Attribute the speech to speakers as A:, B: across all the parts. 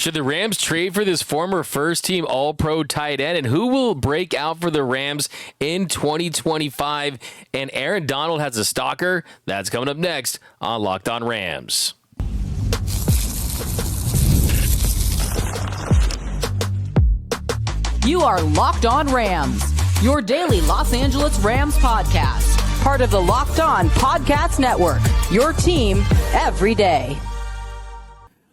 A: Should the Rams trade for this former first-team All-Pro tight end? And who will break out for the Rams in 2025? And Aaron Donald has a stalker. That's coming up next on Locked On Rams.
B: You are Locked On Rams, your daily Los Angeles Rams podcast. Part of the Locked On Podcast Network, your team every day.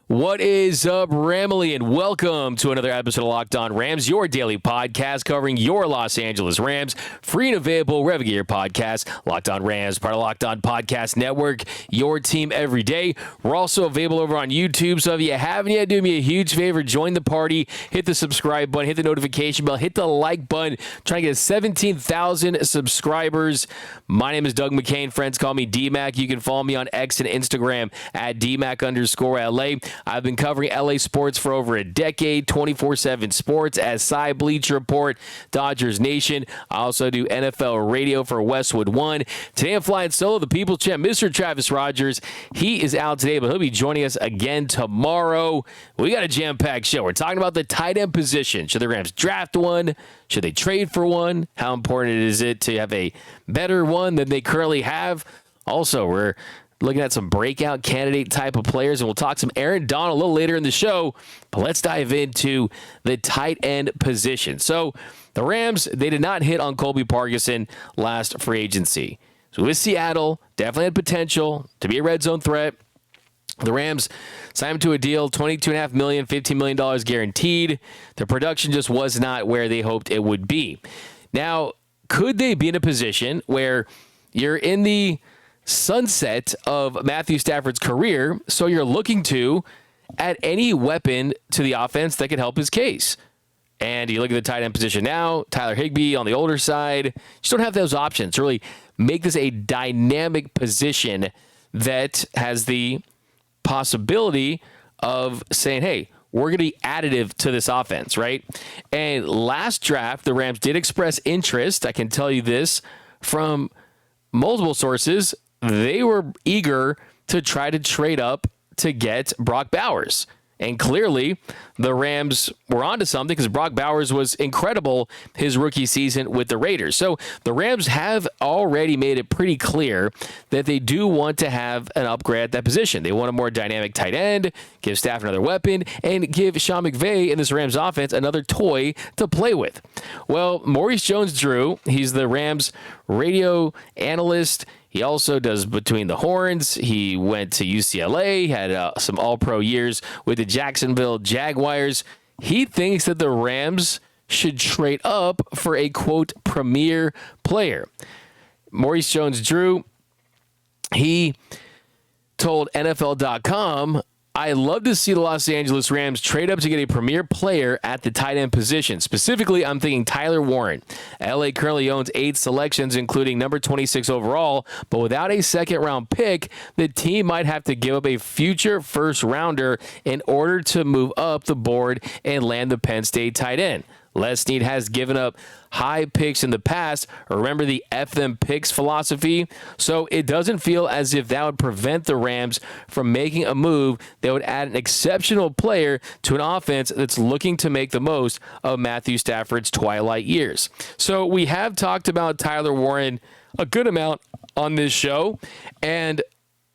A: What is up, Ramily, and welcome to another episode of Locked On Rams, your daily podcast covering your Los Angeles Rams. Free and available wherever you get your podcasts. Locked On Rams, part of Locked On Podcast Network, your team every day. We're also available over on YouTube, so if you haven't yet, do me a huge favor, join the party, hit the subscribe button, hit the notification bell, hit the like button. Trying to get 17,000 subscribers. My name is Doug McCain. Friends call me D-Mac. You can follow me on X and Instagram at DMac_LA. I've been covering LA sports for over a decade, 24/7 sports as Cy Bleacher Report, Dodgers Nation. I also do NFL radio for Westwood One. Today I'm flying solo, the People Champ, Mr. Travis Rogers. He is out today, but he'll be joining us again tomorrow. We got a jam-packed show. We're talking about the tight end position. Should the Rams draft one? Should they trade for one? How important is it to have a better one than they currently have? Also, we're looking at some breakout candidate type of players, and we'll talk some Aaron Donald a little later in the show. But let's dive into the tight end position. So the Rams, they did not hit on Colby Parkinson last free agency. So with Seattle, definitely had potential to be a red zone threat. The Rams signed him to a deal, $22.5 million, $15 million guaranteed. The production just was not where they hoped it would be. Now, could they be in a position where you're in the sunset of Matthew Stafford's career, so you're looking to add any weapon to the offense that could help his case? And you look at the tight end position now, Tyler Higbee on the older side. You just don't have those options to really make this a dynamic position that has the possibility of saying, hey, we're going to be additive to this offense, right? And last draft, the Rams did express interest. I can tell you this from multiple sources. They were eager to try to trade up to get Brock Bowers. And clearly, the Rams were onto something because Brock Bowers was incredible his rookie season with the Raiders. So the Rams have already made it pretty clear that they do want to have an upgrade at that position. They want a more dynamic tight end, give Stafford another weapon, and give Sean McVay in this Rams offense another toy to play with. Well, Maurice Jones-Drew, he's the Rams radio analyst. He also does Between the Horns. He went to UCLA, had some all-pro years with the Jacksonville Jaguars. He thinks that the Rams should trade up for a, quote, premier player. Maurice Jones-Drew, he told NFL.com, I love to see the Los Angeles Rams trade up to get a premier player at the tight end position. Specifically, I'm thinking Tyler Warren. LA currently owns 8 selections, including number 26 overall, but without a second-round pick, the team might have to give up a future first-rounder in order to move up the board and land the Penn State tight end. Les Snead has given up high picks in the past. Remember the F them picks philosophy? So it doesn't feel as if that would prevent the Rams from making a move that would add an exceptional player to an offense that's looking to make the most of Matthew Stafford's twilight years. So we have talked about Tyler Warren a good amount on this show, and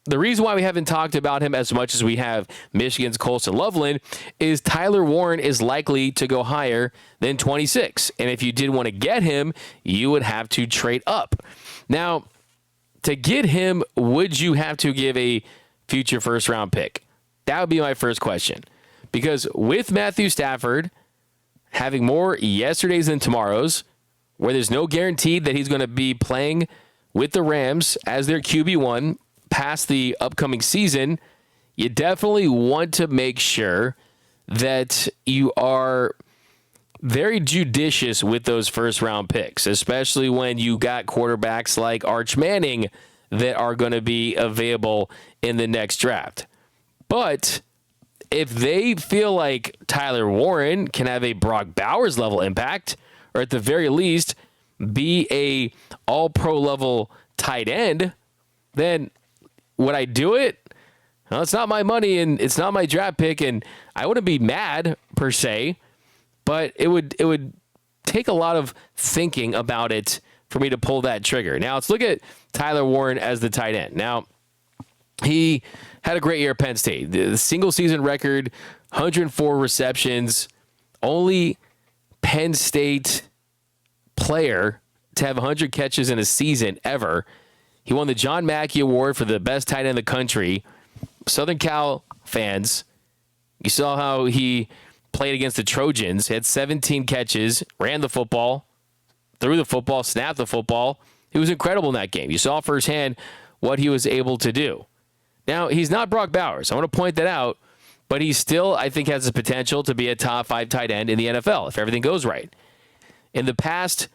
A: the reason why we haven't talked about him as much as we have Michigan's Colston Loveland is Tyler Warren is likely to go higher than 26. And if you did want to get him, you would have to trade up. Now, to get him, would you have to give a future first-round pick? That would be my first question. Because with Matthew Stafford having more yesterdays than tomorrows, where there's no guarantee that he's going to be playing with the Rams as their QB1 past the upcoming season, you definitely want to make sure that you are very judicious with those first-round picks, especially when you got quarterbacks like Arch Manning that are going to be available in the next draft. But if they feel like Tyler Warren can have a Brock Bowers level impact, or at the very least be a all-pro level tight end, then would I do it? Well, it's not my money and it's not my draft pick, and I wouldn't be mad per se, but it would take a lot of thinking about it for me to pull that trigger. Now, let's look at Tyler Warren as the tight end. Now, he had a great year at Penn State. The single season record, 104 receptions, only Penn State player to have 100 catches in a season ever. He won the John Mackey Award for the best tight end in the country. Southern Cal fans, you saw how he played against the Trojans. He had 17 catches, ran the football, threw the football, snapped the football. He was incredible in that game. You saw firsthand what he was able to do. Now, he's not Brock Bowers. I want to point that out, but he still, I think, has the potential to be a top 5 tight end in the NFL if everything goes right. In the past,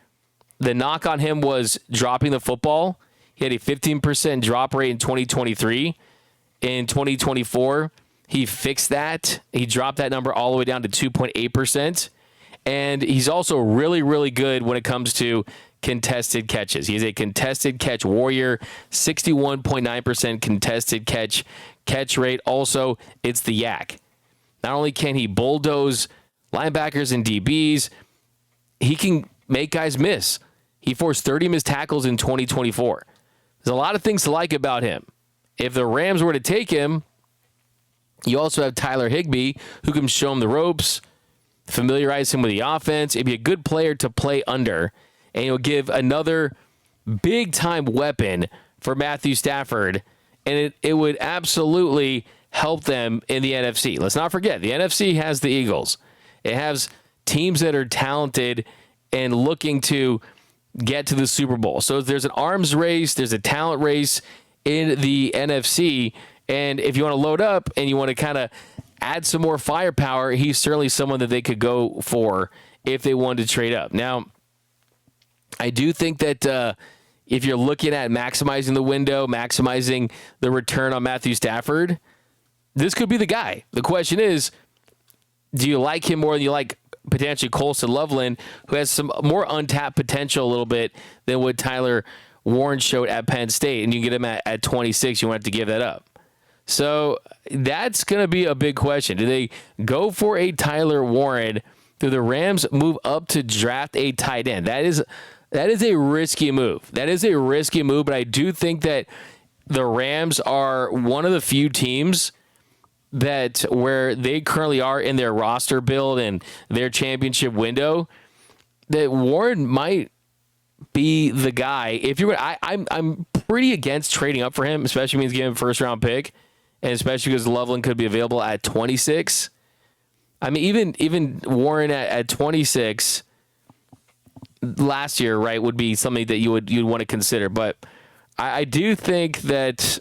A: the knock on him was dropping the football. He had a 15% drop rate in 2023. In 2024, he fixed that. He dropped that number all the way down to 2.8%. And he's also really, really good when it comes to contested catches. He's a contested catch warrior, 61.9% contested catch rate. Also, it's the yak. Not only can he bulldoze linebackers and DBs, he can make guys miss. He forced 30 missed tackles in 2024. There's a lot of things to like about him. If the Rams were to take him, you also have Tyler Higbee, who can show him the ropes, familiarize him with the offense. It'd be a good player to play under, and he'll give another big-time weapon for Matthew Stafford, and it would absolutely help them in the NFC. Let's not forget, the NFC has the Eagles. It has teams that are talented and looking to get to the Super Bowl. So there's an arms race, there's a talent race in the NFC, and if you want to load up and you want to kind of add some more firepower, he's certainly someone that they could go for if they wanted to trade up. Now, I do think that if you're looking at maximizing the window, maximizing the return on Matthew Stafford, this could be the guy. The question is, do you like him more than you like potentially Colston Loveland, who has some more untapped potential a little bit than what Tyler Warren showed at Penn State, and you get him at 26, you won't have to give that up. So that's going to be a big question. Do they go for a Tyler Warren? Do the Rams move up to draft a tight end? That is a risky move. That is a risky move, but I do think that the Rams are one of the few teams that where they currently are in their roster build and their championship window, that Warren might be the guy. If you were, I'm pretty against trading up for him, especially when he's getting a first round pick, and especially because Loveland could be available at 26. I mean, even Warren at 26 last year, right, would be something that you'd want to consider. But I do think that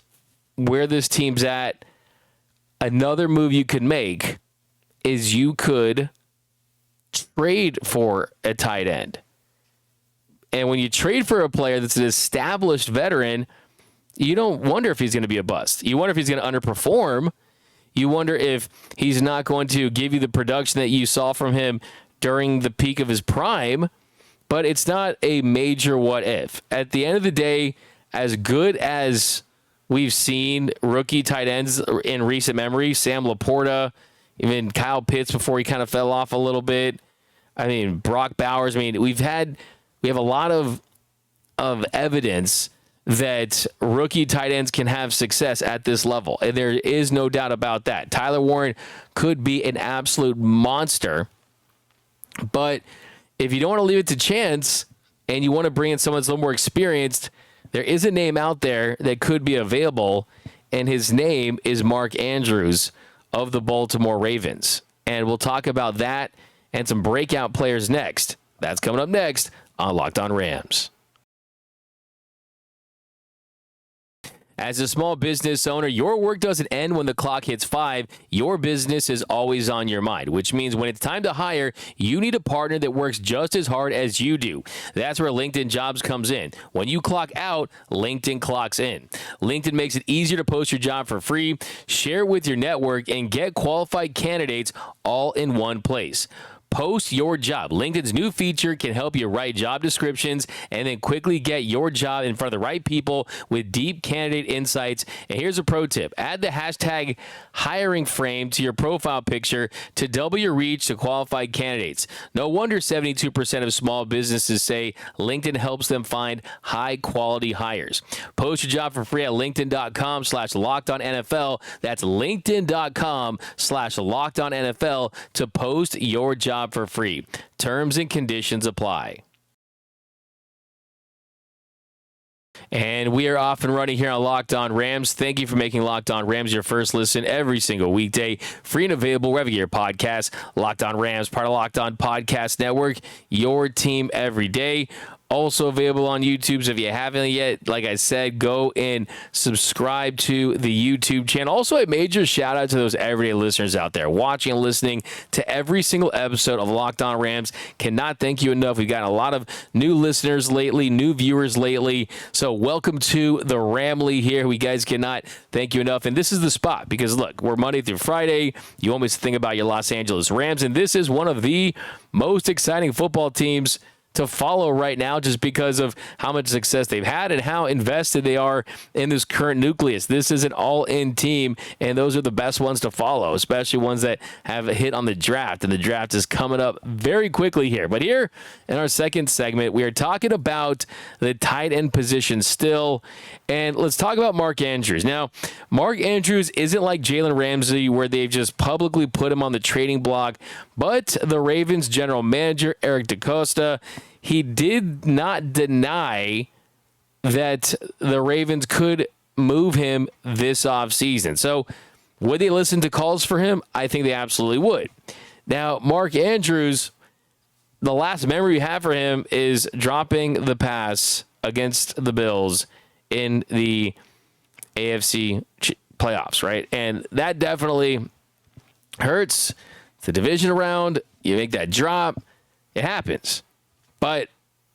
A: where this team's at, another move you could make is you could trade for a tight end. And when you trade for a player that's an established veteran, you don't wonder if he's going to be a bust. You wonder if he's going to underperform. You wonder if he's not going to give you the production that you saw from him during the peak of his prime. But it's not a major what if. At the end of the day, as good as we've seen rookie tight ends in recent memory, Sam Laporta, even Kyle Pitts before he kind of fell off a little bit. I mean, Brock Bowers. I mean, we have a lot of evidence that rookie tight ends can have success at this level. And there is no doubt about that. Tyler Warren could be an absolute monster. But if you don't want to leave it to chance and you want to bring in someone that's a little more experienced, there is a name out there that could be available, and his name is Mark Andrews of the Baltimore Ravens. And we'll talk about that and some breakout players next. That's coming up next on Locked On Rams. As a small business owner, your work doesn't end when the clock hits 5. Your business is always on your mind, which means when it's time to hire, you need a partner that works just as hard as you do. That's where LinkedIn Jobs comes in. When you clock out, LinkedIn clocks in. LinkedIn makes it easier to post your job for free, share it with your network, and get qualified candidates all in one place. Post your job. LinkedIn's new feature can help you write job descriptions and then quickly get your job in front of the right people with deep candidate insights. And here's a pro tip. Add the hashtag hiring frame to your profile picture to double your reach to qualified candidates. No wonder 72% of small businesses say LinkedIn helps them find high-quality hires. Post your job for free at linkedin.com/LockedOnNFL. That's linkedin.com/LockedOnNFL to post your job for free. Terms and conditions apply. And we are off and running here on Locked On Rams. Thank you for making Locked On Rams your first listen every single weekday. Free and available wherever you get your podcast. Locked On Rams, part of Locked On Podcast Network. Your team every day. Also available on YouTube, so if you haven't yet, like I said, go and subscribe to the YouTube channel. Also, a major shout out to those everyday listeners out there watching and listening to every single episode of Locked On Rams. Cannot thank you enough. We've gotten a lot of new listeners lately, new viewers lately. So welcome to the Ramley here. We guys cannot thank you enough. And this is the spot because, look, we're Monday through Friday. You always think about your Los Angeles Rams, and this is one of the most exciting football teams to follow right now just because of how much success they've had and how invested they are in this current nucleus. This is an all-in team, and those are the best ones to follow, especially ones that have a hit on the draft, and the draft is coming up very quickly here. But here in our second segment, we are talking about the tight end position still, and let's talk about Mark Andrews. Now, Mark Andrews isn't like Jalen Ramsey where they've just publicly put him on the trading block, but the Ravens general manager, Eric DeCosta, he did not deny that the Ravens could move him this offseason. So would they listen to calls for him? I think they absolutely would. Now, Mark Andrews, the last memory we have for him is dropping the pass against the Bills in the AFC playoffs, right? And that definitely hurts. It's the division round. You make that drop. It happens. But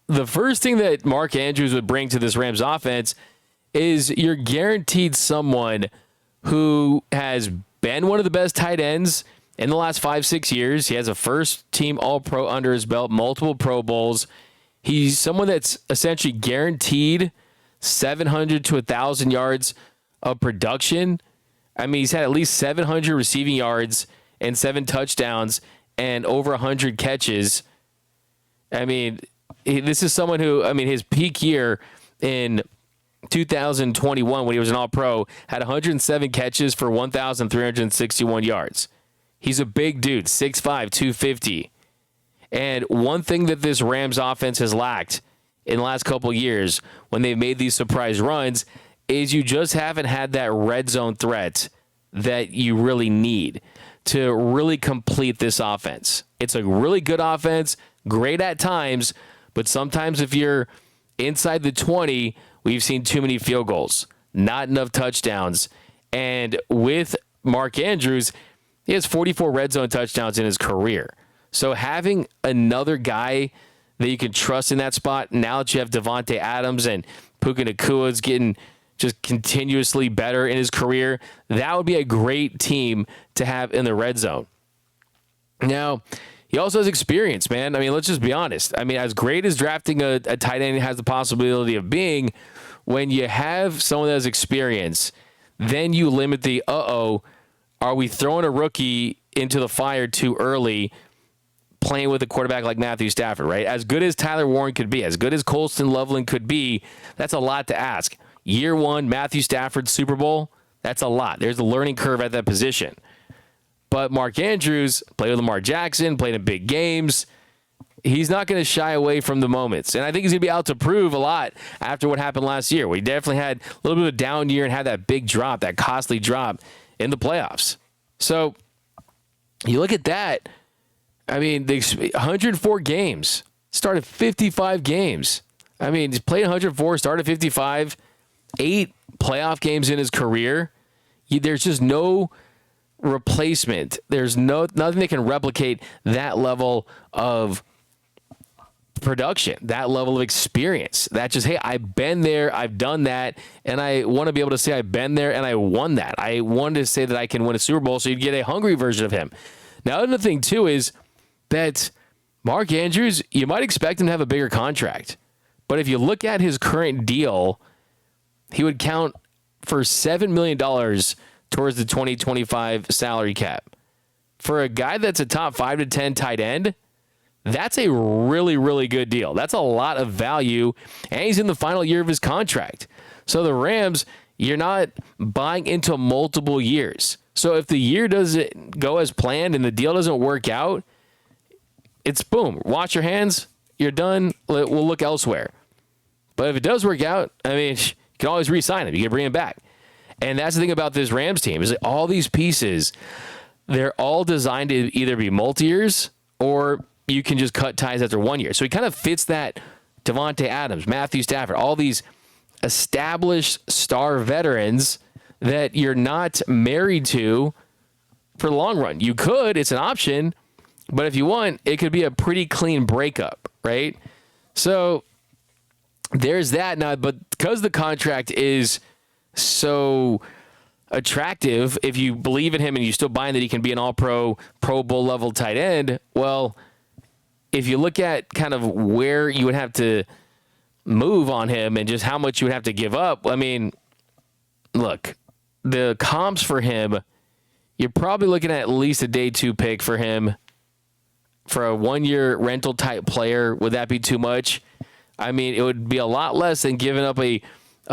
A: the first thing that Mark Andrews would bring to this Rams offense is you're guaranteed someone who has been one of the best tight ends in the last 5-6 years. He has a first-team All-Pro under his belt, multiple Pro Bowls. He's someone that's essentially guaranteed 700 to 1,000 yards of production. I mean, he's had at least 700 receiving yards and 7 touchdowns and over 100 catches. I mean, this is someone who, I mean, his peak year in 2021 when he was an All-Pro had 107 catches for 1,361 yards. He's a big dude, 6'5", 250. And one thing that this Rams offense has lacked in the last couple of years when they've made these surprise runs is you just haven't had that red zone threat that you really need to really complete this offense. It's a really good offense, great at times, but sometimes if you're inside the 20, we've seen too many field goals, not enough touchdowns. And with Mark Andrews, he has 44 red zone touchdowns in his career. So having another guy that you can trust in that spot, now that you have Devontae Adams and Puka Nakua's getting just continuously better in his career, that would be a great team to have in the red zone. Now, he also has experience, man. I mean, let's just be honest. I mean, as great as drafting a tight end has the possibility of being, when you have someone that has experience, then you limit the, are we throwing a rookie into the fire too early playing with a quarterback like Matthew Stafford, right? As good as Tyler Warren could be, as good as Colston Loveland could be, that's a lot to ask. Year one, Matthew Stafford, Super Bowl, that's a lot. There's a learning curve at that position. But Mark Andrews played with Lamar Jackson, played in big games. He's not going to shy away from the moments. And I think he's going to be out to prove a lot after what happened last year. We definitely had a little bit of a down year and had that big drop, that costly drop in the playoffs. So you look at that. I mean, 104 games, started 55 games. I mean, he's played 104, started 55, 8 playoff games in his career. There's just no replacement. There's nothing that can replicate that level of production, that level of experience. That just, hey, I've been there, I've done that, and I want to be able to say I've been there and I won that. I wanted to say that I can win a Super Bowl, so you get a hungry version of him. Now, another thing, too, is that Mark Andrews, you might expect him to have a bigger contract. But if you look at his current deal, he would count for $7 million towards the 2025 salary cap. For a guy that's a top 5 to 10 tight end, that's a really, really good deal. That's a lot of value, and he's in the final year of his contract. So the Rams, you're not buying into multiple years. So if the year doesn't go as planned and the deal doesn't work out, it's boom. Wash your hands. You're done. We'll look elsewhere. But if it does work out, I mean, you can always re-sign him. You can bring him back. And that's the thing about this Rams team is that all these pieces, they're all designed to either be multi-years or you can just cut ties after 1 year. So he kind of fits that Davante Adams, Matthew Stafford, all these established star veterans that you're not married to for the long run. You could, it's an option, but if you want, it could be a pretty clean breakup, right? So there's that now, but because the contract is so attractive, if you believe in him and you still buy that he can be an all-pro, Pro Bowl level tight end, well, if you look at kind of where you would have to move on him and just how much you would have to give up, I mean, look, the comps for him, you're probably looking at least a day 2 pick for him for a 1-year rental type player. Would that be too much? I mean, it would be a lot less than giving up a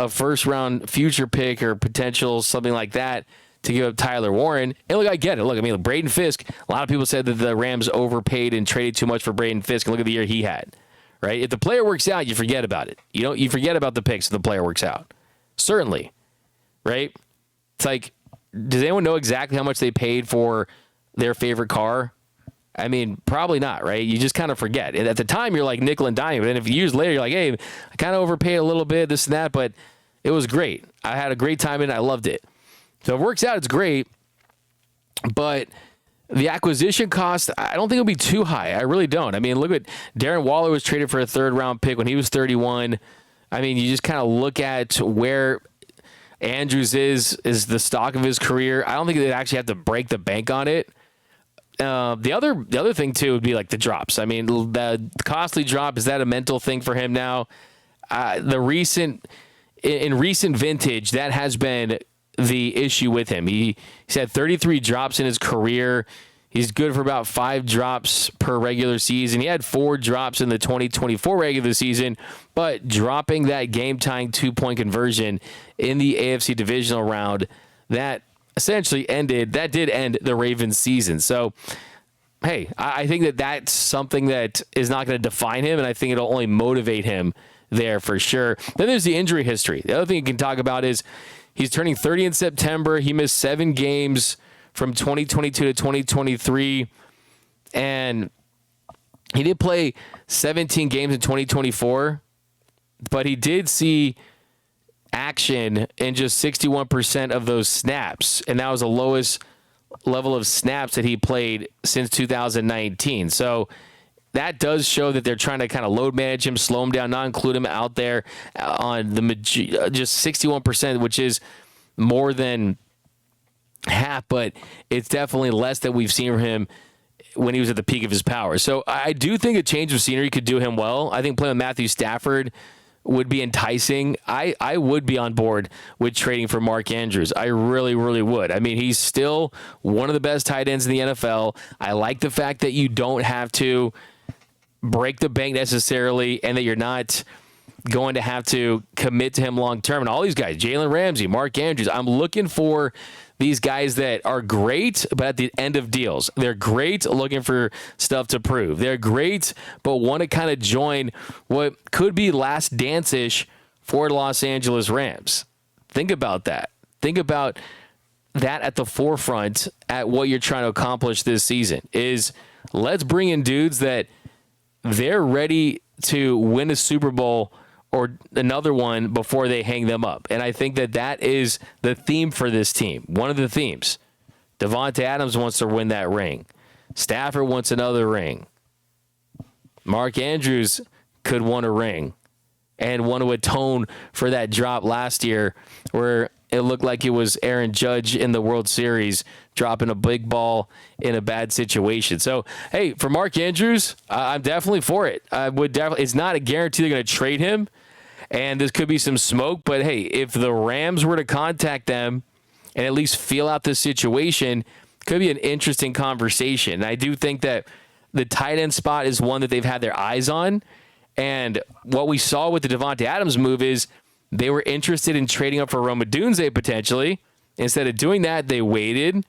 A: first round future pick or potential something like that to give up Tyler Warren. And look, I get it. Look, I mean, Braden Fisk, a lot of people said that the Rams overpaid and traded too much for Braden Fisk, and look at the year he had, right? If the player works out, you forget about it. You forget about the picks if the player works out. Certainly, right? It's like, does anyone know exactly how much they paid for their favorite car? I mean, probably not, right? You just kind of forget. And at the time, you're like nickel and dime. But then if years later, you're like, hey, I kind of overpaid a little bit, this and that, but it was great. I had a great time in it. I loved it. So if it works out, it's great. But the acquisition cost, I don't think it'll be too high. I really don't. I mean, look at Darren Waller was traded for a 3rd-round pick when he was 31. I mean, you just kind of look at where Andrews is the stock of his career. I don't think they'd actually have to break the bank on it. The other thing too would be like the drops. I mean, the costly drop, is that a mental thing for him now? In recent vintage, that has been the issue with him. He's had 33 drops in his career. He's good for about 5 drops per regular season. He had 4 drops in the 2024 regular season, but dropping that game-tying 2-point conversion in the AFC divisional round, that essentially did end the Ravens season. So, hey, I think that that's something that is not going to define him, and I think it'll only motivate him there for sure. Then there's the injury history. The other thing you can talk about is he's turning 30 in September. He missed 7 games from 2022 to 2023, and he did play 17 games in 2024, but he did see action in just 61% of those snaps, and that was the lowest level of snaps that he played since 2019. So that does show that they're trying to kind of load manage him, slow him down, not include him out there on just 61%, which is more than half, but it's definitely less than we've seen from him when he was at the peak of his power. So I do think a change of scenery could do him well. I think playing with Matthew Stafford would be enticing. I would be on board with trading for Mark Andrews. I really, really would. I mean, he's still one of the best tight ends in the NFL. I like the fact that you don't have to break the bank necessarily and that you're not going to have to commit to him long term. And all these guys, Jalen Ramsey, Mark Andrews, I'm looking for these guys that are great, but at the end of deals. They're great looking for stuff to prove. They're great, but want to kind of join what could be last dance-ish for the Los Angeles Rams. Think about that. Think about that at the forefront at what you're trying to accomplish this season is let's bring in dudes that they're ready to win a Super Bowl or another one before they hang them up. And I think that that is the theme for this team. One of the themes. Davante Adams wants to win that ring. Stafford wants another ring. Mark Andrews could want a ring and want to atone for that drop last year where it looked like it was Aaron Judge in the World Series dropping a big ball in a bad situation. So, hey, for Mark Andrews, I'm definitely for it. It's not a guarantee they're going to trade him, and this could be some smoke. But, hey, if the Rams were to contact them and at least feel out this situation, could be an interesting conversation. And I do think that the tight end spot is one that they've had their eyes on. And what we saw with the Davante Adams move is they were interested in trading up for Rome Odunze potentially. Instead of doing that, they waited,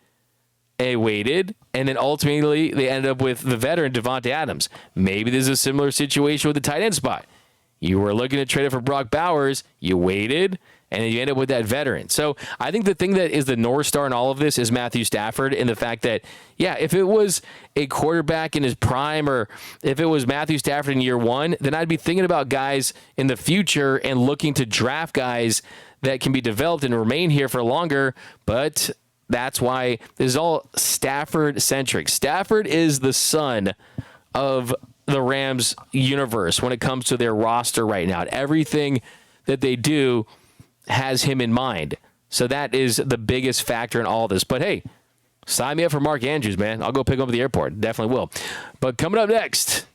A: and then ultimately they ended up with the veteran Davante Adams. Maybe there's a similar situation with the tight end spot. You were looking to trade it for Brock Bowers, you waited, and then you end up with that veteran. So I think the thing that is the North Star in all of this is Matthew Stafford, and the fact that, yeah, if it was a quarterback in his prime, or if it was Matthew Stafford in year one, then I'd be thinking about guys in the future and looking to draft guys that can be developed and remain here for longer. But that's why this is all Stafford-centric. Stafford is the son of the Rams universe when it comes to their roster right now. Everything that they do has him in mind. So that is the biggest factor in all this. But hey, sign me up for Mark Andrews, man. I'll go pick him up at the airport. Definitely will. But coming up next,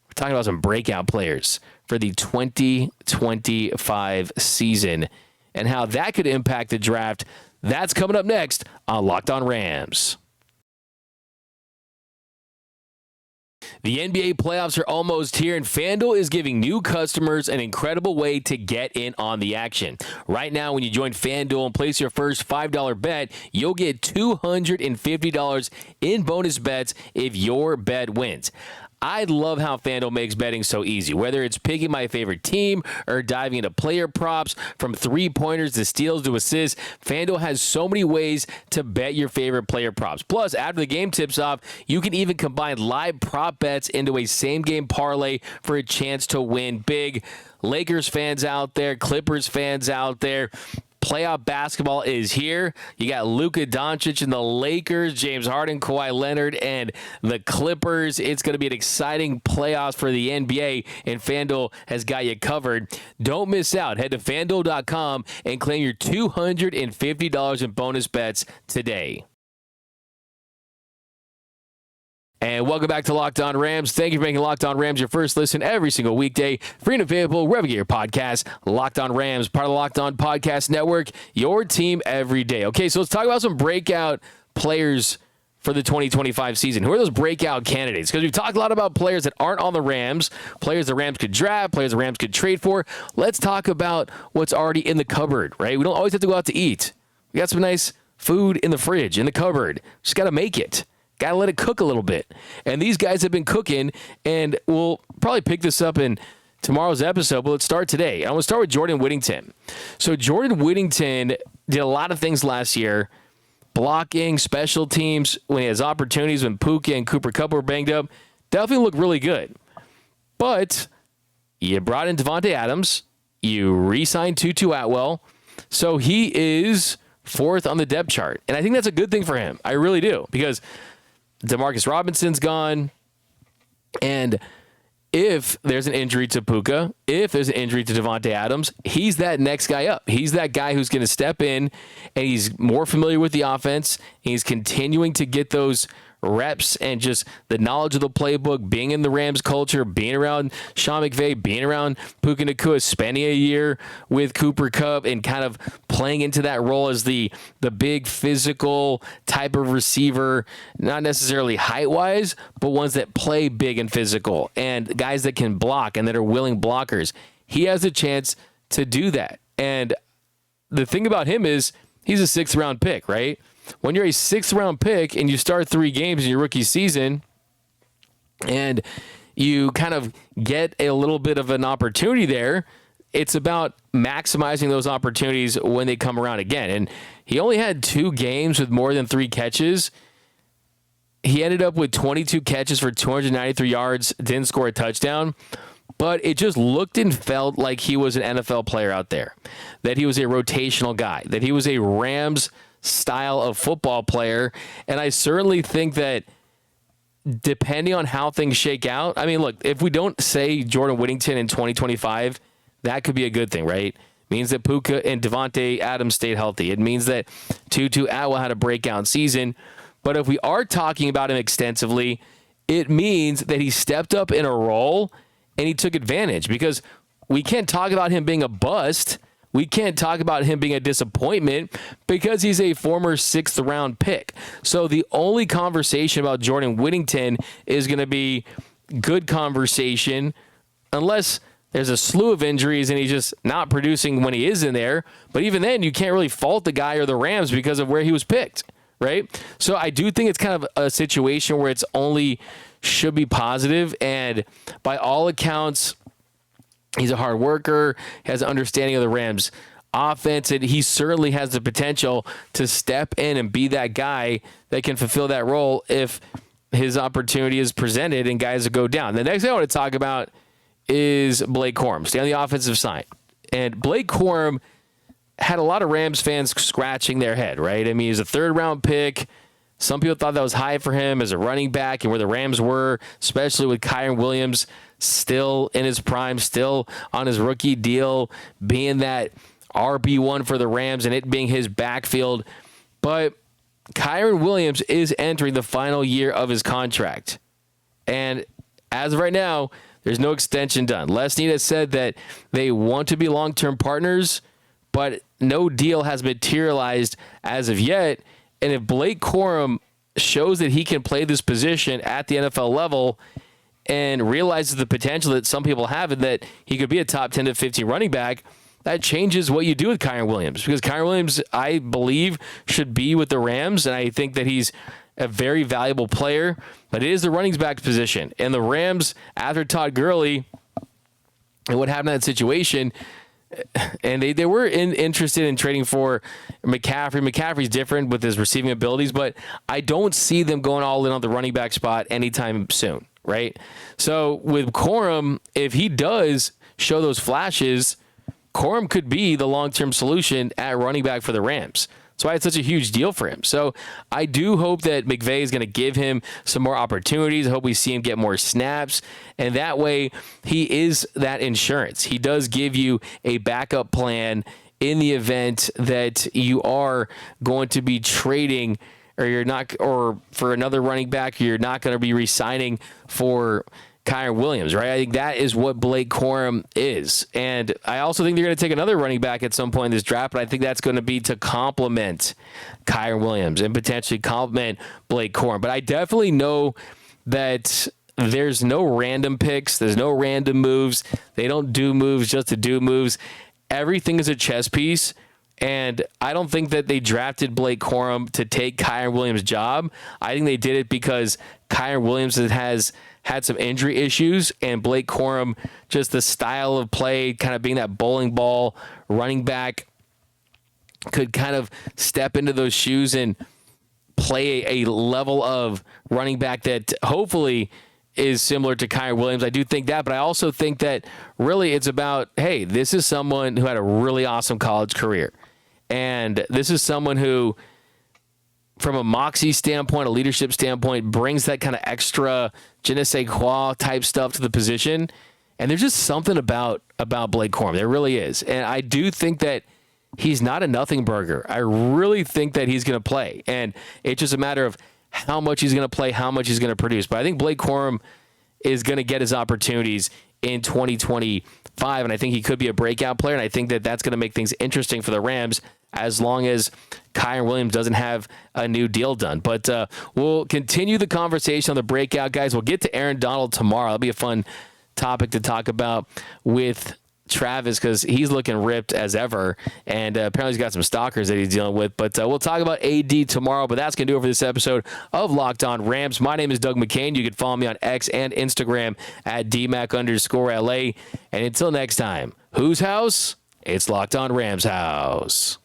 A: we're talking about some breakout players for the 2025 season and how that could impact the draft. That's coming up next on Locked On Rams. The NBA playoffs are almost here, and FanDuel is giving new customers an incredible way to get in on the action. Right now, when you join FanDuel and place your first $5 bet, you'll get $250 in bonus bets if your bet wins. I love how FanDuel makes betting so easy. Whether it's picking my favorite team or diving into player props, from three-pointers to steals to assists, FanDuel has so many ways to bet your favorite player props. Plus, after the game tips off, you can even combine live prop bets into a same-game parlay for a chance to win big. Lakers fans out there, Clippers fans out there, playoff basketball is here. You got Luka Doncic and the Lakers, James Harden, Kawhi Leonard, and the Clippers. It's going to be an exciting playoffs for the NBA, and FanDuel has got you covered. Don't miss out. Head to FanDuel.com and claim your $250 in bonus bets today. And welcome back to Locked On Rams. Thank you for making Locked On Rams your first listen every single weekday. Free and available wherever you get your podcast. Locked On Rams, part of the Locked On Podcast Network, your team every day. Okay, so let's talk about some breakout players for the 2025 season. Who are those breakout candidates? Because we've talked a lot about players that aren't on the Rams, players the Rams could draft, players the Rams could trade for. Let's talk about what's already in the cupboard, right? We don't always have to go out to eat. We got some nice food in the fridge, in the cupboard. Just got to make it. Got to let it cook a little bit. And these guys have been cooking, and we'll probably pick this up in tomorrow's episode, but let's start today. I want to start with Jordan Whittington. So Jordan Whittington did a lot of things last year, blocking, special teams, when he has opportunities, when Puka and Cooper Kupp were banged up. Definitely looked really good. But you brought in Davante Adams. You re-signed Tutu Atwell. So he is fourth on the depth chart. And I think that's a good thing for him. I really do. Because Demarcus Robinson's gone, and if there's an injury to Puka, if there's an injury to Davante Adams, he's that next guy up. He's that guy who's going to step in, and he's more familiar with the offense. He's continuing to get those reps and just the knowledge of the playbook, being in the Rams culture, being around Sean McVay, being around Puka Nacua, spending a year with Cooper Kupp, and kind of playing into that role as the big physical type of receiver, not necessarily height-wise, but ones that play big and physical, and guys that can block and that are willing blockers. He has a chance to do that. And the thing about him is he's a sixth-round pick, right? When you're a sixth-round pick and you start 3 games in your rookie season and you kind of get a little bit of an opportunity there, it's about maximizing those opportunities when they come around again. And he only had 2 games with more than 3 catches. He ended up with 22 catches for 293 yards, didn't score a touchdown. But it just looked and felt like he was an NFL player out there, that he was a rotational guy, that he was a Rams style of football player. And I certainly think that depending on how things shake out, I mean, look, if we don't say Jordan Whittington in 2025, that could be a good thing, right? means that Puka and Devontae Adams stayed healthy. It means that Tutu Atwell had a breakout season. But if we are talking about him extensively, it means that he stepped up in a role and he took advantage, because we can't talk about him being a bust. We can't talk about him being a disappointment because he's a former 6th round pick. So the only conversation about Jordan Whittington is going to be good conversation, unless there's a slew of injuries and he's just not producing when he is in there. But even then, you can't really fault the guy or the Rams because of where he was picked, right? So I do think it's kind of a situation where it's only should be positive, and by all accounts, he's a hard worker, has an understanding of the Rams offense, and he certainly has the potential to step in and be that guy that can fulfill that role if his opportunity is presented and guys go down. The next thing I want to talk about is Blake Corum, stay on the offensive side. And Blake Corum had a lot of Rams fans scratching their head, right? I mean, he's a 3rd-round pick. Some people thought that was high for him as a running back and where the Rams were, especially with Kyren Williams still in his prime, still on his rookie deal, being that RB1 for the Rams and it being his backfield. But Kyren Williams is entering the final year of his contract. And as of right now, there's no extension done. Les Snead has said that they want to be long-term partners, but no deal has materialized as of yet. And if Blake Corum shows that he can play this position at the NFL level and realizes the potential that some people have and that he could be a top 10 to 15 running back, that changes what you do with Kyren Williams. Because Kyren Williams, I believe, should be with the Rams, and I think that he's a very valuable player, but it is the running back position. And the Rams, after Todd Gurley and what happened in that situation, and they were interested in trading for McCaffrey. McCaffrey's different with his receiving abilities, but I don't see them going all in on the running back spot anytime soon, right? So with Corum, if he does show those flashes, Corum could be the long-term solution at running back for the Rams. That's why it's such a huge deal for him. So I do hope that McVay is going to give him some more opportunities. I hope we see him get more snaps. And that way, he is that insurance. He does give you a backup plan in the event that you are going to be trading or you're not, or for another running back, you're not going to be re-signing for Kyren Williams, right? I think that is what Blake Corum is. And I also think they're going to take another running back at some point in this draft, but I think that's going to be to complement Kyren Williams and potentially complement Blake Corum. But I definitely know that there's no random picks. There's no random moves. They don't do moves just to do moves. Everything is a chess piece. And I don't think that they drafted Blake Corum to take Kyren Williams' job. I think they did it because Kyren Williams has had some injury issues, and Blake Corum, just the style of play, kind of being that bowling ball running back, could kind of step into those shoes and play a level of running back that hopefully is similar to Kyren Williams. I do think that, but I also think that really it's about, hey, this is someone who had a really awesome college career. And this is someone who, from a moxie standpoint, a leadership standpoint, brings that kind of extra je ne sais quoi type stuff to the position. And there's just something about Blake Corum. There really is. And I do think that he's not a nothing burger. I really think that he's going to play. And it's just a matter of how much he's going to play, how much he's going to produce. But I think Blake Corum is going to get his opportunities in 2025. And I think he could be a breakout player. And I think that that's going to make things interesting for the Rams as long as Kyren Williams doesn't have a new deal done. But we'll continue the conversation on the breakout, guys. We'll get to Aaron Donald tomorrow. That'll be a fun topic to talk about with Travis because he's looking ripped as ever. And apparently he's got some stalkers that he's dealing with. But we'll talk about AD tomorrow. But that's going to do it for this episode of Locked On Rams. My name is Doug McCain. You can follow me on X and Instagram at DMAC_LA. And until next time, whose house? It's Locked On Rams house.